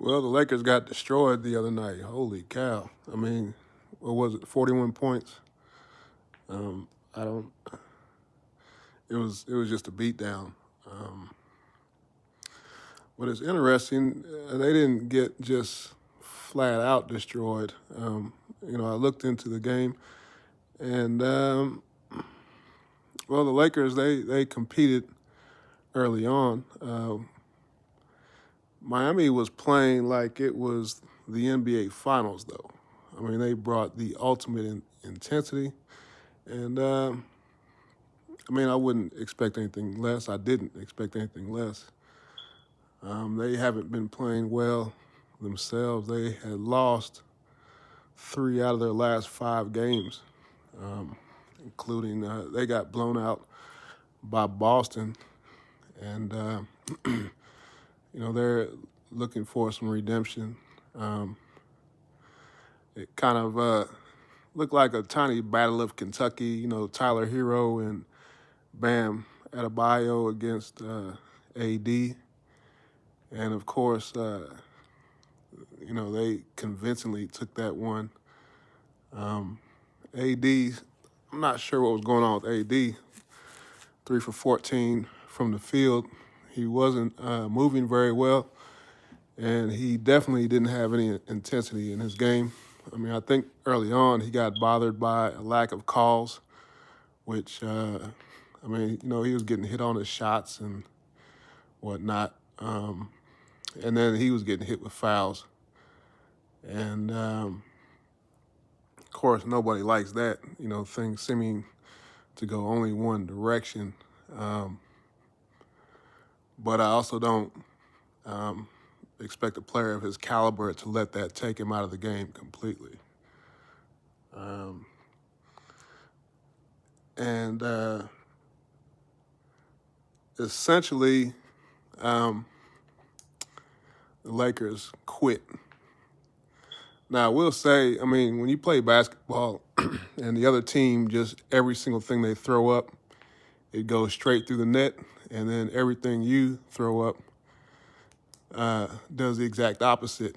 Well, the Lakers got destroyed the other night. Holy cow. I mean, what was it, 41 points? I don't it was just a beatdown. Um, but it's interesting, they didn't get just flat out destroyed. I looked into the game and well, the Lakers they competed early on. Miami was playing like it was the NBA Finals, though. I mean, they brought the ultimate intensity, and I wouldn't expect anything less. I didn't expect anything less. They haven't been playing well themselves. They had lost 3 out of their last 5 games, including they got blown out by Boston, and they're looking for some redemption. Um, it kind of looked like a tiny battle of Kentucky. Tyler Hero and Bam Adebayo against AD, and of course, they convincingly took that one. AD, I'm not sure what was going on with AD. 3 for 14 from the field. He wasn't moving very well, and he definitely didn't have any intensity in his game. I mean, I think early on he got bothered by a lack of calls, which, he was getting hit on his shots and whatnot. And then he was getting hit with fouls. And, of course, nobody likes that, things seeming to go only one direction. But I also don't expect a player of his caliber to let that take him out of the game completely. And essentially, the Lakers quit. Now, I will say, I mean, when you play basketball and the other team, just every single thing they throw up, it goes straight through the net, and then everything you throw up does the exact opposite.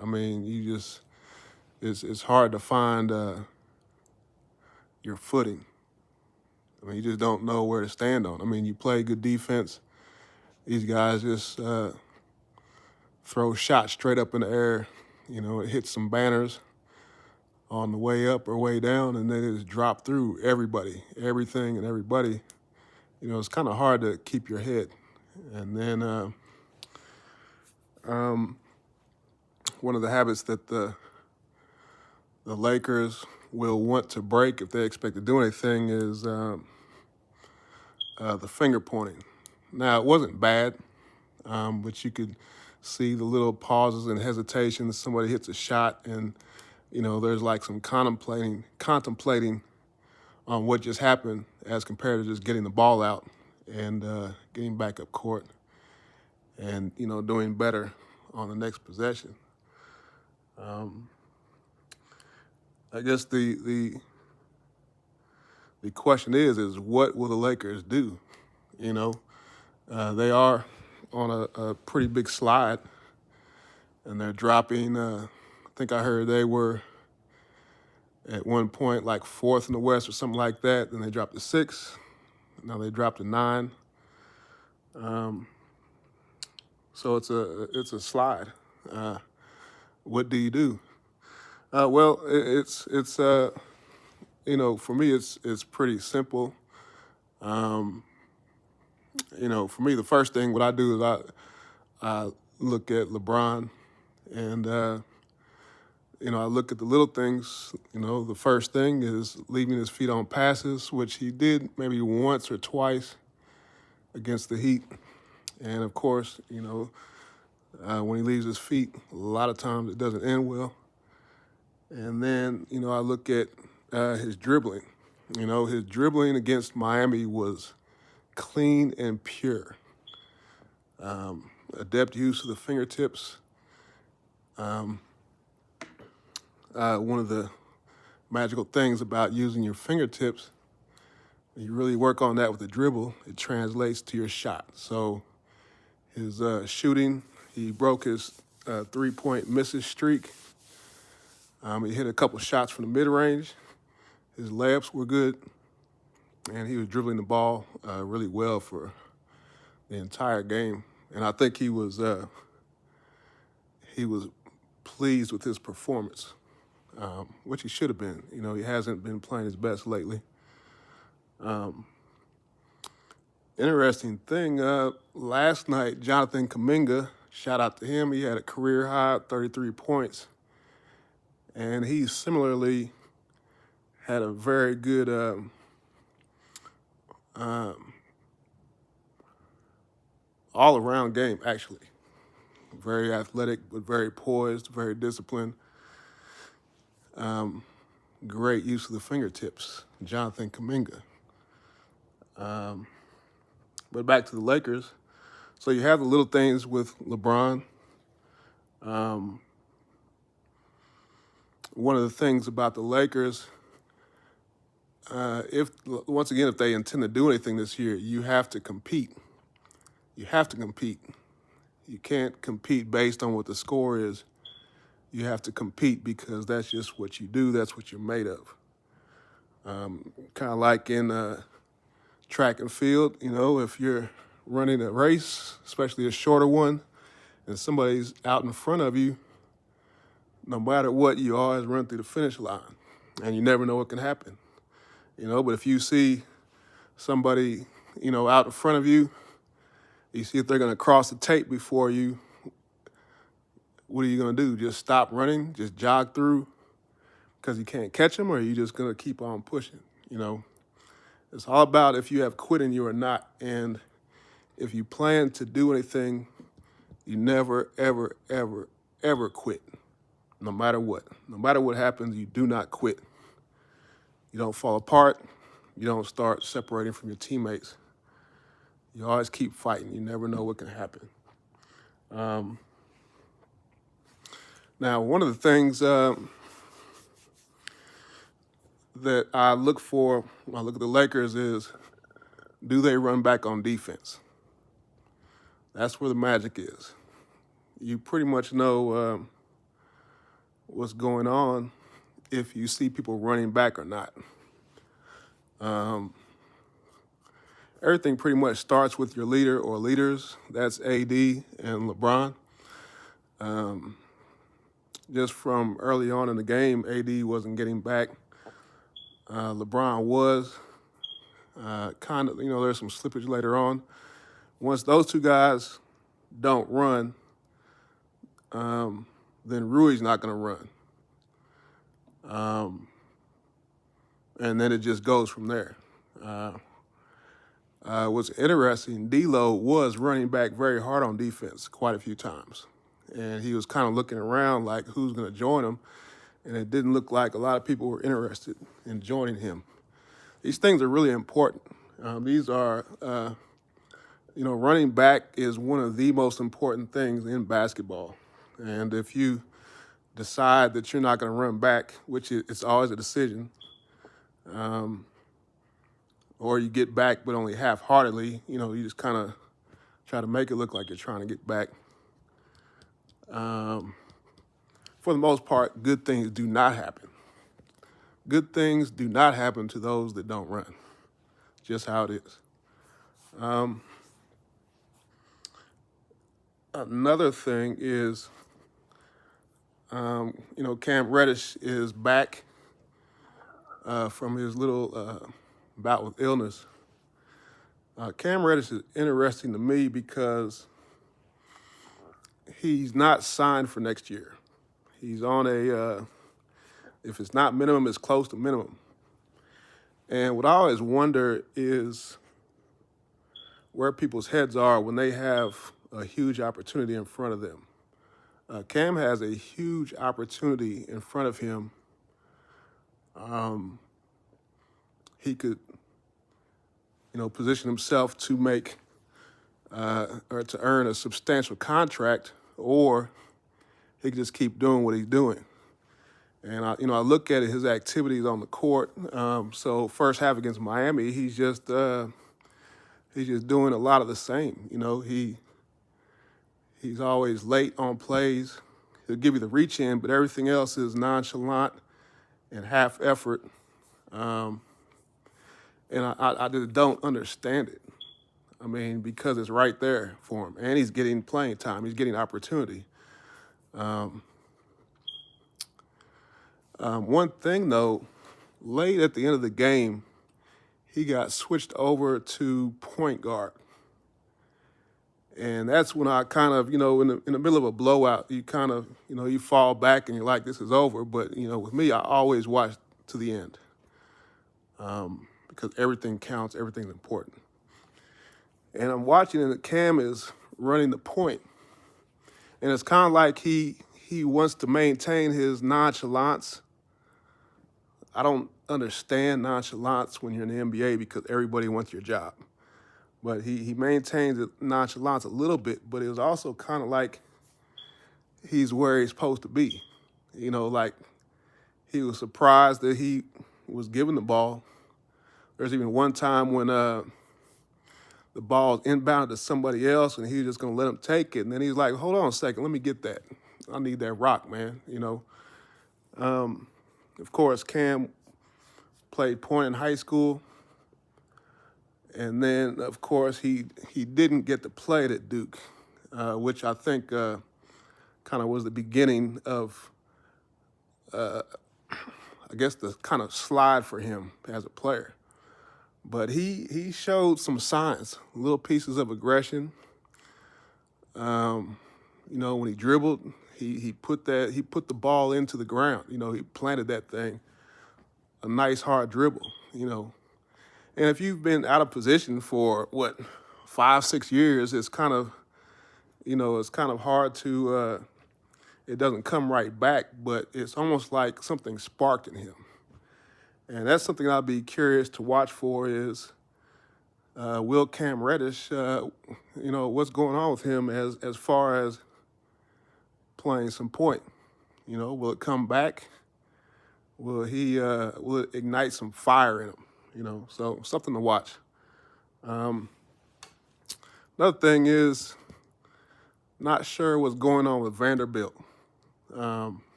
I mean, it's hard to find your footing. I mean, you just don't know where to stand on. I mean, you play good defense. These guys just throw shots straight up in the air. It hits some banners on the way up or way down, and they just drop through everything and everybody. It's kind of hard to keep your head. And then one of the habits that the Lakers will want to break if they expect to do anything is the finger pointing. Now, it wasn't bad, but you could see the little pauses and hesitations. Somebody hits a shot, and there's like some contemplating on what just happened as compared to just getting the ball out and getting back up court and doing better on the next possession. I guess the question is what will the Lakers do? They are on a pretty big slide, and they're dropping. I think I heard they were at one point like 4th in the West or something like that. Then they dropped to 6. Now they dropped to 9. So it's a slide. What do you do? Well, it's for me it's pretty simple. For me, the first thing what I do is I look at LeBron, and I look at the little things. The first thing is leaving his feet on passes, which he did maybe once or twice against the Heat. And of course, when he leaves his feet, a lot of times it doesn't end well. And then, I look at his dribbling. His dribbling against Miami was clean and pure. Adept use of the fingertips. One of the magical things about using your fingertips, you really work on that with the dribble, it translates to your shot. So his shooting, he broke his three-point misses streak. He hit a couple shots from the mid-range. His layups were good, and he was dribbling the ball really well for the entire game. And I think he was pleased with his performance, which he should have been. You know, he hasn't been playing his best lately. Interesting thing, last night, Jonathan Kuminga, shout out to him, he had a career high, 33 points. And he similarly had a very good all-around game, actually. Very athletic, but very poised, very disciplined. Great use of the fingertips, Jonathan Kuminga. But back to the Lakers. So you have the little things with LeBron. One of the things about the Lakers, if they intend to do anything this year, you have to compete. You have to compete. You can't compete based on what the score is. You have to compete because that's just what you do. That's what you're made of. Kind of like in track and field, you know, if you're running a race, especially a shorter one, and somebody's out in front of you, no matter what, you always run through the finish line, and you never know what can happen, you know. But if you see somebody, you know, out in front of you, you see if they're going to cross the tape before you, what are you going to do? Just stop running, just jog through because you can't catch them, or are you just going to keep on pushing, you know? It's all about if you have quit in you or not, and if you plan to do anything, you never, ever, ever, ever quit. No matter what. No matter what happens, you do not quit. You don't fall apart. You don't start separating from your teammates. You always keep fighting. You never know what can happen. Now, one of the things that I look for when I look at the Lakers is, do they run back on defense? That's where the magic is. You pretty much know what's going on if you see people running back or not. Everything pretty much starts with your leader or leaders. That's AD and LeBron. Just from early on in the game, AD wasn't getting back. LeBron was. Kind of, you know, there's some slippage later on. Once those two guys don't run, then Rui's not going to run. And then it just goes from there. What's interesting, D'Lo was running back very hard on defense quite a few times. And he was kind of looking around like who's going to join him. And it didn't look like a lot of people were interested in joining him. These things are really important. These are, you know, running back is one of the most important things in basketball. And if you decide that you're not going to run back, which it's always a decision, or you get back but only half-heartedly, you know, you just kind of try to make it look like you're trying to get back. For the most part, good things do not happen. Good things do not happen to those that don't run. Just how it is. Another thing is, you know, Cam Reddish is back from his little bout with illness. Cam Reddish is interesting to me because he's not signed for next year. He's on if it's not minimum, it's close to minimum. And what I always wonder is where people's heads are when they have a huge opportunity in front of them. Cam has a huge opportunity in front of him. He could, you know, position himself to make or to earn a substantial contract, or he could just keep doing what he's doing. And I look at his activities on the court. So first half against Miami, he's just doing a lot of the same. You know, he's always late on plays. He'll give you the reach in, but everything else is nonchalant and half effort. Um, and I just don't understand it. I mean, because it's right there for him, and he's getting playing time. He's getting opportunity. One thing though, late at the end of the game, he got switched over to point guard. And that's when I kind of, in the middle of a blowout, you kind of, you fall back and you're like, this is over. But, with me, I always watch to the end because everything counts, everything's important. And I'm watching, and Cam is running the point. And it's kind of like he wants to maintain his nonchalance. I don't understand nonchalance when you're in the NBA because everybody wants your job. But he maintains the nonchalance a little bit, but it was also kind of like he's where he's supposed to be. Like he was surprised that he was given the ball. There's even one time when the ball inbounded to somebody else and he was just going to let him take it. And then he's like, hold on a second, let me get that. I need that rock, man, Of course, Cam played point in high school. And then, of course, he didn't get to play at Duke, which I think kind of was the beginning of, I guess, the kind of slide for him as a player. But he showed some signs, little pieces of aggression. When he dribbled, he put the ball into the ground. He planted that thing, a nice hard dribble. And if you've been out of position for 5-6 years, it's kind of, it's kind of hard to. It doesn't come right back, but it's almost like something sparked in him, and that's something I'll be curious to watch for. Is will Cam Reddish, what's going on with him as far as playing some point? Will it come back? Will it ignite some fire in him? So something to watch. Another thing is, not sure what's going on with Vanderbilt.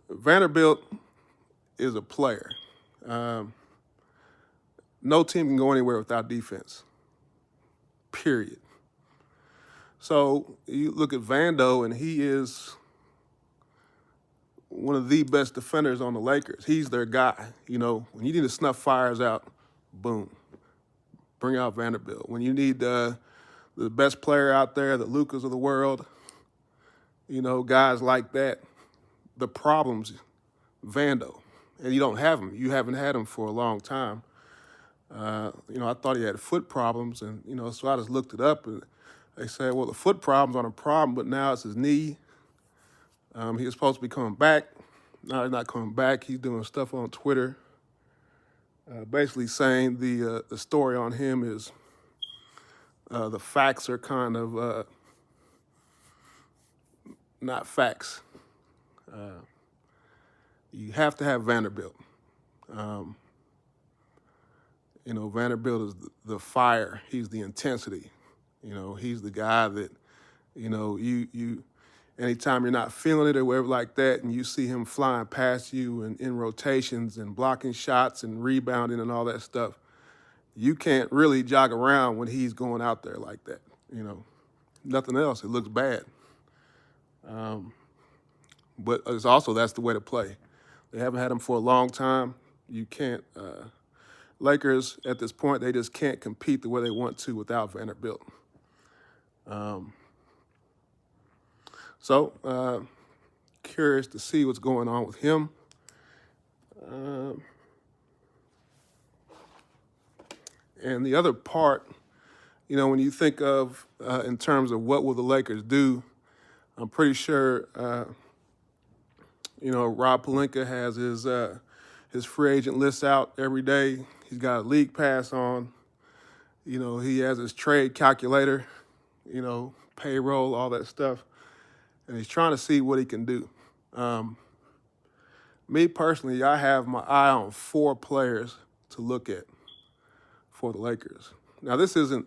Vanderbilt is a player. No team can go anywhere without defense, period. So you look at Vando, and he is one of the best defenders on the Lakers. He's their guy. When you need to snuff fires out, boom, bring out Vanderbilt. When you need the best player out there, the Lukas of the world, guys like that, the problem's Vando. And you don't have him. You haven't had him for a long time. I thought he had foot problems, and, so I just looked it up, and they said, well, the foot problems aren't a problem, but now it's his knee. He was supposed to be coming back. Now he's not coming back. He's doing stuff on Twitter, basically saying the story on him is the facts are kind of not facts. You have to have Vanderbilt. Vanderbilt is the fire. He's the intensity. He's the guy that, you anytime you're not feeling it or whatever like that, and you see him flying past you and in rotations and blocking shots and rebounding and all that stuff, you can't really jog around when he's going out there like that. Nothing else. It looks bad. But it's also, that's the way to play. They haven't had him for a long time. You can't. Lakers, at this point, they just can't compete the way they want to without Vanderbilt. So, curious to see what's going on with him. And the other part, when you think of, in terms of what will the Lakers do, I'm pretty sure, Rob Pelinka has his free agent list out every day. He's got a league pass on. He has his trade calculator, payroll, all that stuff. And he's trying to see what he can do. Me personally, I have my eye on 4 players to look at for the Lakers. Now, this isn't,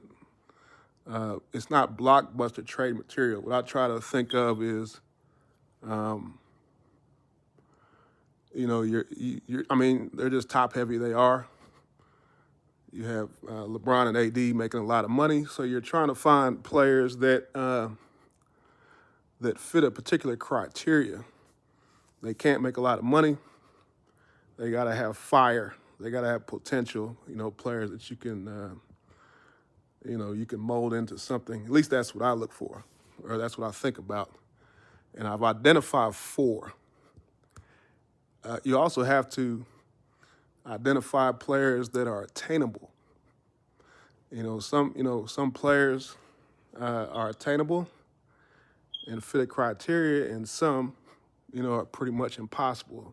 it's not blockbuster trade material. What I try to think of is I mean, they're just top heavy. They are. You have LeBron and AD making a lot of money, so you're trying to find players that that fit a particular criteria. They can't make a lot of money. They got to have fire. They got to have potential. Players that you can, you can mold into something. At least that's what I look for, or that's what I think about. And I've identified 4. You also have to identify players that are attainable. Some players are attainable and fit a criteria, and some, are pretty much impossible.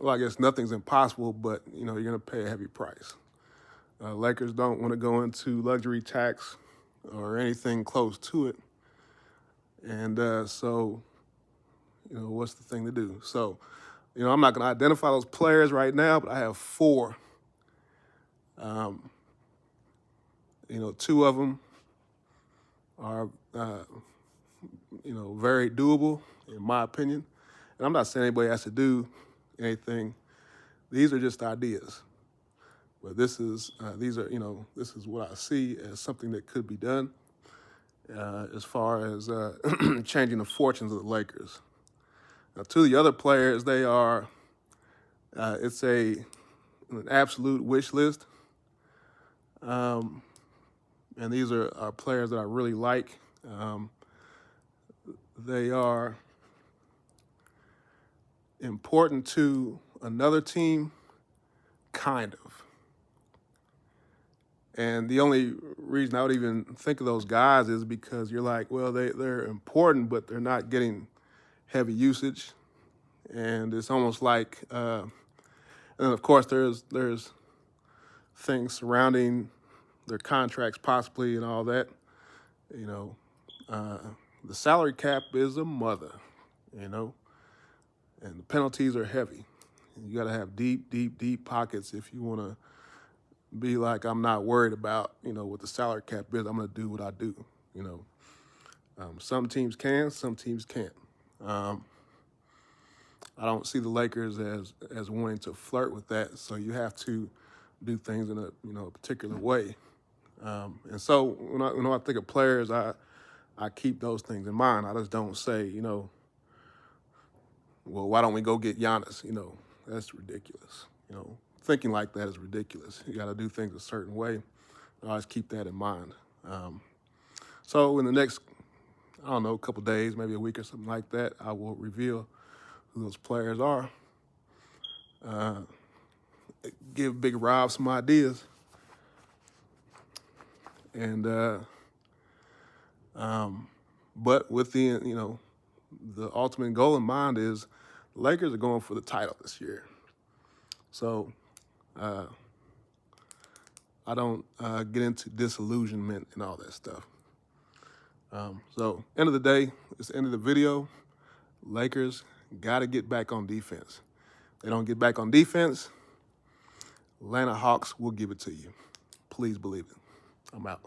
Well, I guess nothing's impossible, but you're gonna pay a heavy price. Lakers don't want to go into luxury tax or anything close to it, and so what's the thing to do? So, I'm not going to identify those players right now, but I have 4. 2 of them are, very doable, in my opinion. And I'm not saying anybody has to do anything. These are just ideas. But this is what I see as something that could be done as far as changing the fortunes of the Lakers. Now, to the other players, they are, it's an absolute wish list. And these are players that I really like. They are important to another team, kind of. And the only reason I would even think of those guys is because you're like, well, they're important, but they're not getting heavy usage. And it's almost like, and of course, there's things surrounding their contracts possibly and all that. The salary cap is a mother, and the penalties are heavy. You got to have deep, deep, deep pockets if you want to be like, I'm not worried about, what the salary cap is. I'm going to do what I do, Some teams can, some teams can't. I don't see the Lakers as wanting to flirt with that, so you have to do things in a particular way. And so when I think of players, I keep those things in mind. I just don't say, well, why don't we go get Giannis? That's ridiculous. Thinking like that is ridiculous. You got to do things a certain way. I always keep that in mind. So in the next, couple days, maybe a week or something like that, I will reveal who those players are. Give Big Rob some ideas. And but with the ultimate goal in mind is the Lakers are going for the title this year. So I don't get into disillusionment and all that stuff. So end of the day, it's the end of the video. Lakers got to get back on defense. They don't get back on defense, Atlanta Hawks will give it to you. Please believe it. I'm out.